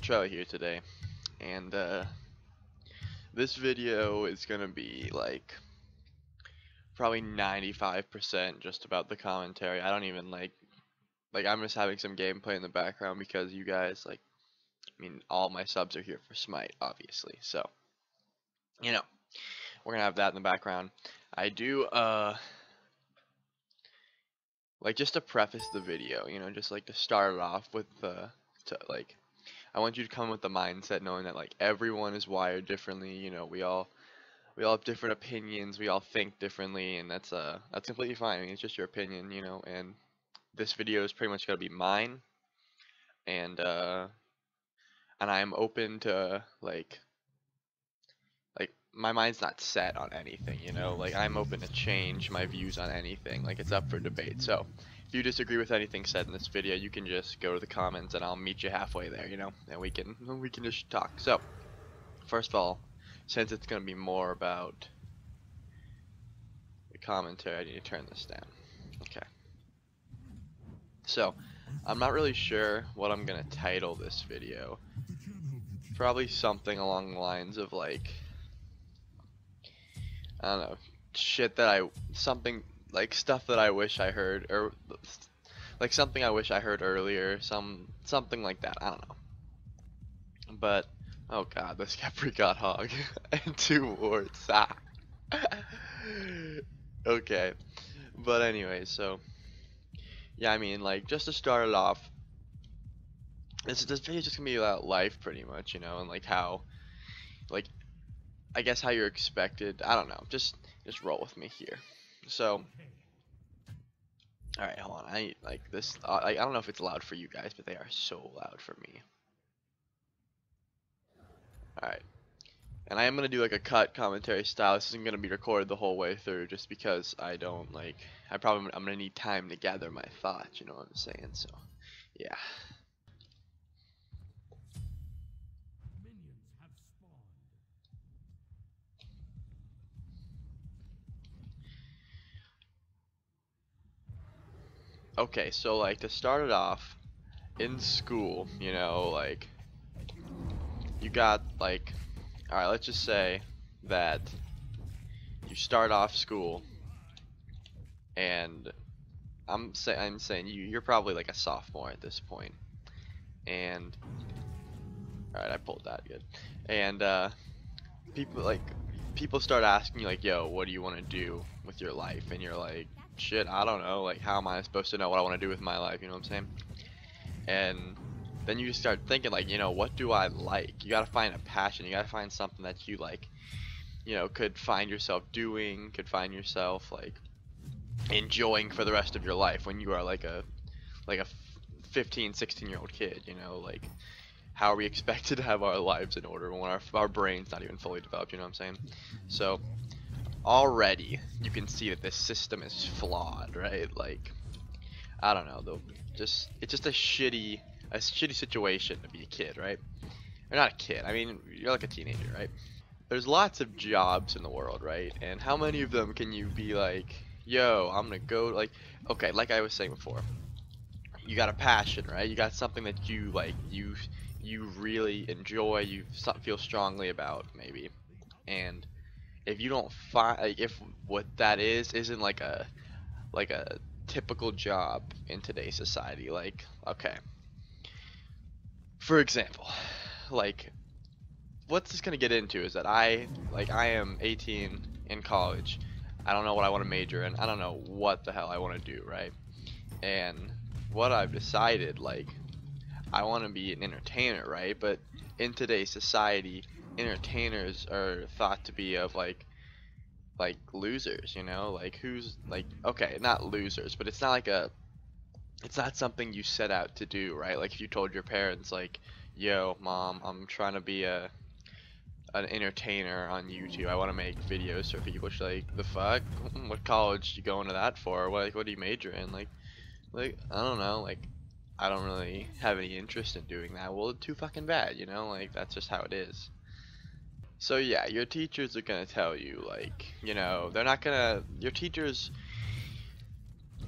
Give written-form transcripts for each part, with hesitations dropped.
Trelli here today, and this video is gonna be like probably 95% just about the commentary. I don't even like I'm just having some gameplay in the background because you guys all my subs are here for Smite, obviously. So, we're gonna have that in the background. I do like just to preface the video, just like to start it off with I want you to come with the mindset knowing that like everyone is wired differently. We all have different opinions. We all think differently, and that's completely fine. I mean, it's just your opinion, And this video is pretty much gonna be mine, and I'm open to like my mind's not set on anything, Like I'm open to change my views on anything. Like it's up for debate. So if you disagree with anything said in this video, you can just go to the comments and I'll meet you halfway there, and we can just talk. So first of all, since it's gonna be more about the commentary, I need to turn this down. Okay. So I'm not really sure what I'm gonna title this video. Probably something along the lines of like, I don't know, something like stuff that I wish I heard, or like something I wish I heard earlier, something like that. I don't know. But oh god, this apricot hog and 2 wards. Ah. Okay. But anyway, so yeah, I mean, like just to start it off, this video is just gonna be about life pretty much, and like how, like, I guess how you're expected. I don't know. Just roll with me here. So, all right, hold on. I like this. I don't know if it's loud for you guys, but they are so loud for me. All right, and I am gonna do like a cut commentary style. This isn't gonna be recorded the whole way through, just because I don't like. I'm gonna need time to gather my thoughts. You know what I'm saying? So, yeah. Okay, so like to start it off, in school, like you got like, all right, let's just say that you start off school, and I'm saying you're probably like a sophomore at this point, and all right, I pulled that good, and people start asking you like, yo, what do you want to do with your life? And you're like, shit, I don't know, like how am I supposed to know what I want to do with my life? You know what I'm saying? And then you start thinking like, what do I like? You gotta find a passion. You gotta find something that you like, could find yourself doing, could find yourself like enjoying for the rest of your life when you are like a 15, 16-year-old kid, like how are we expected to have our lives in order when our brain's not even fully developed, you know what I'm saying? So already you can see that this system is flawed, right? Like, I don't know, though. It's just a shitty situation to be a kid, right? Or not a kid. I mean, you're like a teenager, right? There's lots of jobs in the world, right? And how many of them can you be like, yo, I'm gonna go, like, okay, like I was saying before, you got a passion, right? You got something that you like, you really enjoy, you feel strongly about, maybe. And if you don't find, like, if what that isn't like a typical job in today's society, like, okay, for example, like what's this gonna get into is that I am 18 in college. I don't know what I want to major in. I don't know what the hell I want to do, right? And what I've decided, like, I want to be an entertainer, right? But in today's society, entertainers are thought to be of like losers, like who's like, okay, not losers, but it's not something you set out to do, right? Like if you told your parents like, yo mom, I'm trying to be an entertainer on YouTube, I want to make videos for people. She's like, the fuck, what college you going to that for? What do you major in? Like I don't know, like I don't really have any interest in doing that. Well, too fucking bad, like that's just how it is. So yeah, your teachers are gonna tell you, like, they're not gonna, your teachers,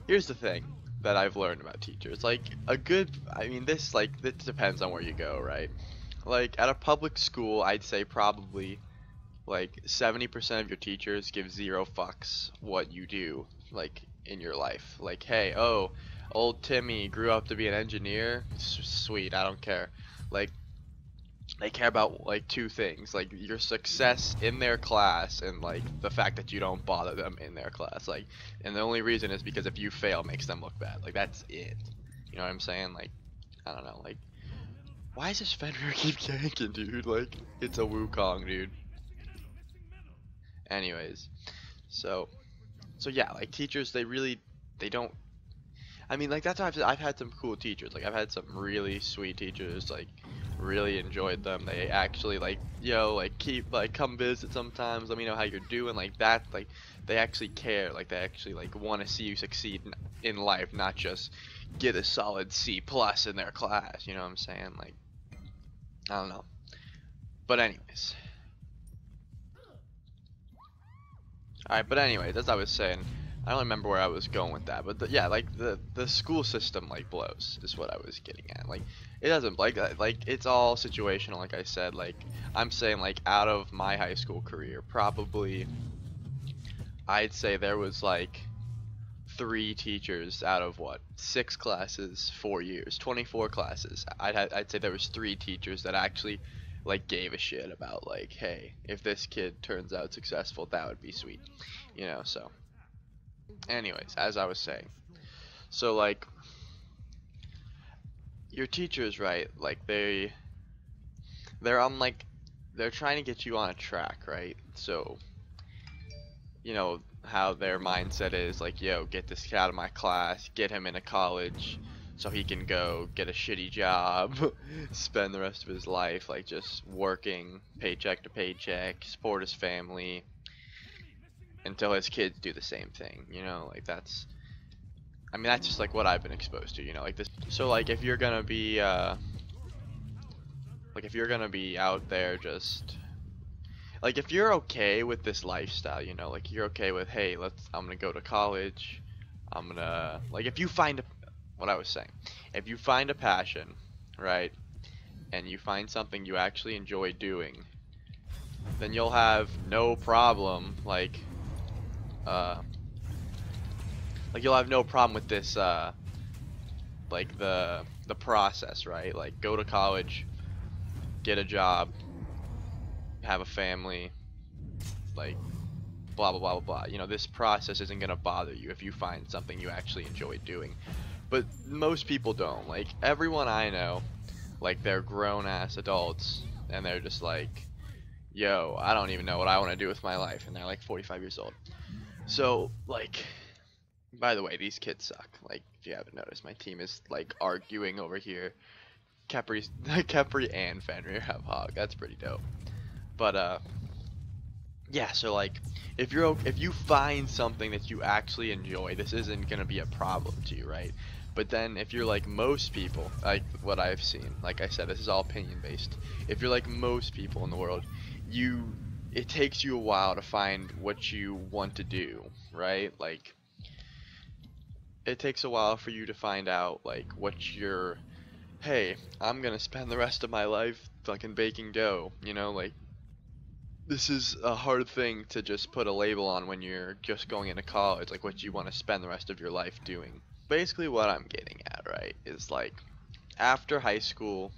here's the thing that I've learned about teachers, like, I mean, this depends on where you go, right? like at a public school, I'd say probably like 70% of your teachers give zero fucks what you do, like in your life. Like, hey, oh, old Timmy grew up to be an engineer. Sweet, I don't care. Like, they care about like two things, like your success in their class and like the fact that you don't bother them in their class. Like, and the only reason is because if you fail, it makes them look bad. Like, that's it. You know what I'm saying? Like, I don't know. Like, why is this Fenrir keep ganking, dude? Like, it's a Wukong, dude. Anyways, so yeah, like teachers, they don't. I mean, like that's why I've had some cool teachers. Like I've had some really sweet teachers. Like really enjoyed them. They actually like like keep like come visit sometimes. Let me know how you're doing. Like that. Like they actually care. Like they actually like want to see you succeed in life, not just get a solid C plus in their class. You know what I'm saying? Like I don't know. But anyways. Alright, but anyways, as I was saying, I don't remember where I was going with that, but yeah, like the school system like blows is what I was getting at. Like it doesn't like it's all situational. Like I said, like I'm saying like out of my high school career, probably I'd say there was like 3 teachers out of what 6 classes, 4 years, 24 classes. I'd say there was 3 teachers that actually like gave a shit about like, hey, if this kid turns out successful, that would be sweet, you know. So anyways, as I was saying, so like your teachers, right, like they're on like they're trying to get you on a track, right? So you know how their mindset is like, yo, get this kid out of my class, get him into college so he can go get a shitty job, spend the rest of his life like just working paycheck to paycheck, support his family until his kids do the same thing, you know. Like that's, I mean, that's just like what I've been exposed to, you know, like this. So like if you're gonna be out there just like if you're okay with this lifestyle, you know, like you're okay with, hey, I'm gonna go to college, I'm gonna like if you find what I was saying, if you find a passion, right, and you find something you actually enjoy doing, then you'll have no problem uh like you'll have no problem with this like the process, right? Like go to college, get a job, have a family, like blah blah blah blah blah. You know, this process isn't gonna bother you if you find something you actually enjoy doing. But most people don't. Like everyone I know, like they're grown ass adults and they're just like, yo, I don't even know what I want to do with my life, and they're like 45 years old. So like, by the way, these kids suck. Like if you haven't noticed, my team is like arguing over here. Kepri and Fenrir have hog. That's pretty dope. But yeah, so like if you find something that you actually enjoy, this isn't gonna be a problem to you, right? But then if you're like most people, like what I've seen, like I said, this is all opinion based. If you're like most people in the world, it takes you a while to find what you want to do, right? Like it takes a while for you to find out like what your, hey, I'm gonna spend the rest of my life fucking baking dough, you know, like this is a hard thing to just put a label on when you're just going into college, like what you want to spend the rest of your life doing. Basically what I'm getting at, right, is like after high school,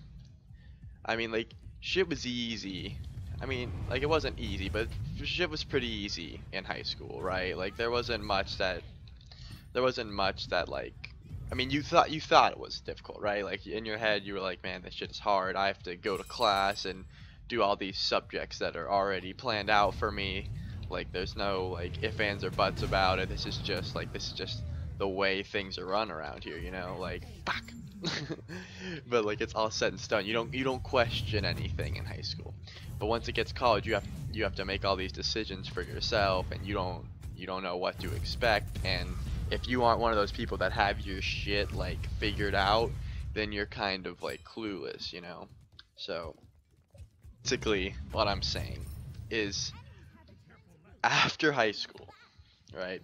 I mean like shit was easy. I mean like it wasn't easy, but shit was pretty easy in high school, right? Like there wasn't much that like, I mean you thought it was difficult, right? Like in your head you were like, man, this shit is hard. I have to go to class and do all these subjects that are already planned out for me. Like there's no like ifs, ands, or buts about it. This is just the way things are run around here, you know, like fuck. But like it's all set in stone. You don't question anything in high school. But once it gets college, you have to make all these decisions for yourself, and you don't know what to expect. And if you aren't one of those people that have your shit like figured out, then you're kind of like clueless, you know. So basically what I'm saying is after high school, right,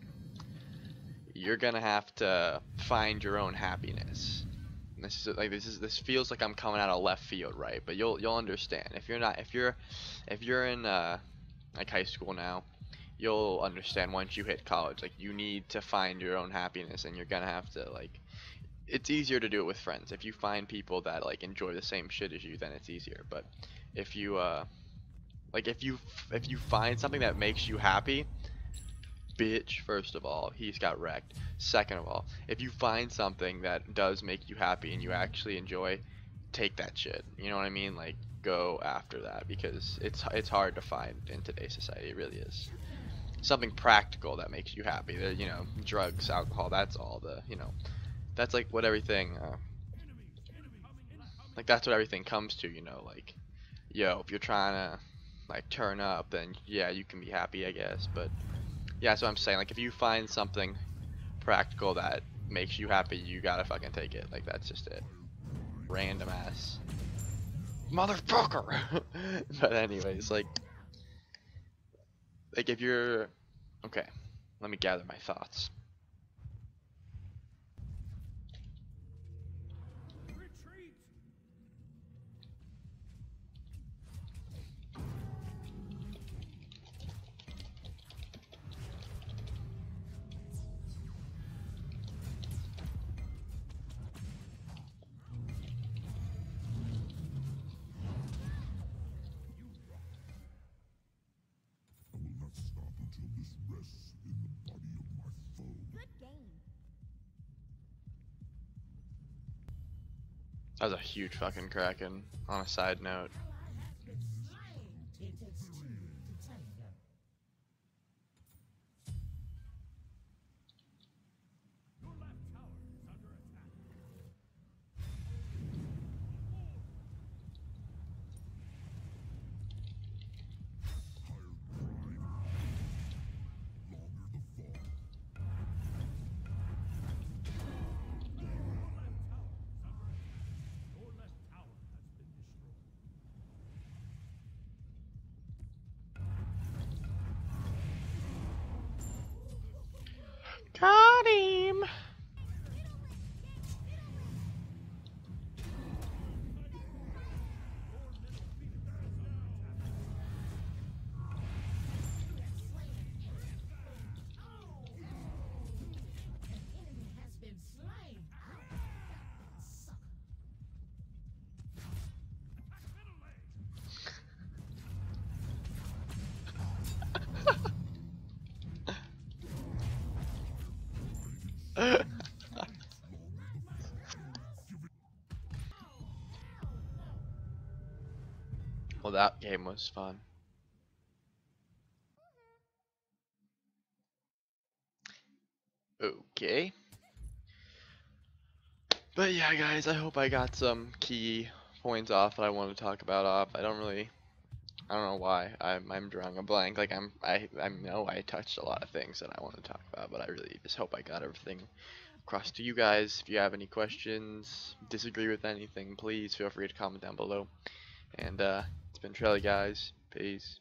you're gonna have to find your own happiness. This feels like I'm coming out of left field, right? But you'll understand. If you're in like high school now, you'll understand once you hit college. Like you need to find your own happiness, and you're gonna have to like. It's easier to do it with friends. If you find people that like enjoy the same shit as you, then it's easier. But if you like if you find something that makes you happy, bitch, first of all, he's got wrecked. Second of all, if you find something that does make you happy and you actually enjoy, take that shit. You know what I mean? Like go after that because it's hard to find in today's society. It really is. Something practical that makes you happy. You know, drugs, alcohol, that's all the, you know, that's like what everything like that's what everything comes to, you know, like yo, if you're trying to like turn up, then yeah, you can be happy, I guess, but yeah, that's what I'm saying. Like if you find something practical that makes you happy, you gotta fucking take it. Like that's just it. Random ass motherfucker. But anyways, like if you're okay, let me gather my thoughts. That was a huge fucking kraken. On a side note. Got him! Well, that game was fun. Okay. But yeah, guys, I hope I got some key points off that I wanted to talk about off. I don't know why. I'm drawing a blank. Like I know I touched a lot of things that I want to talk about, but I really just hope I got everything across to you guys. If you have any questions, disagree with anything, please feel free to comment down below. And it's been Trelli, guys. Peace.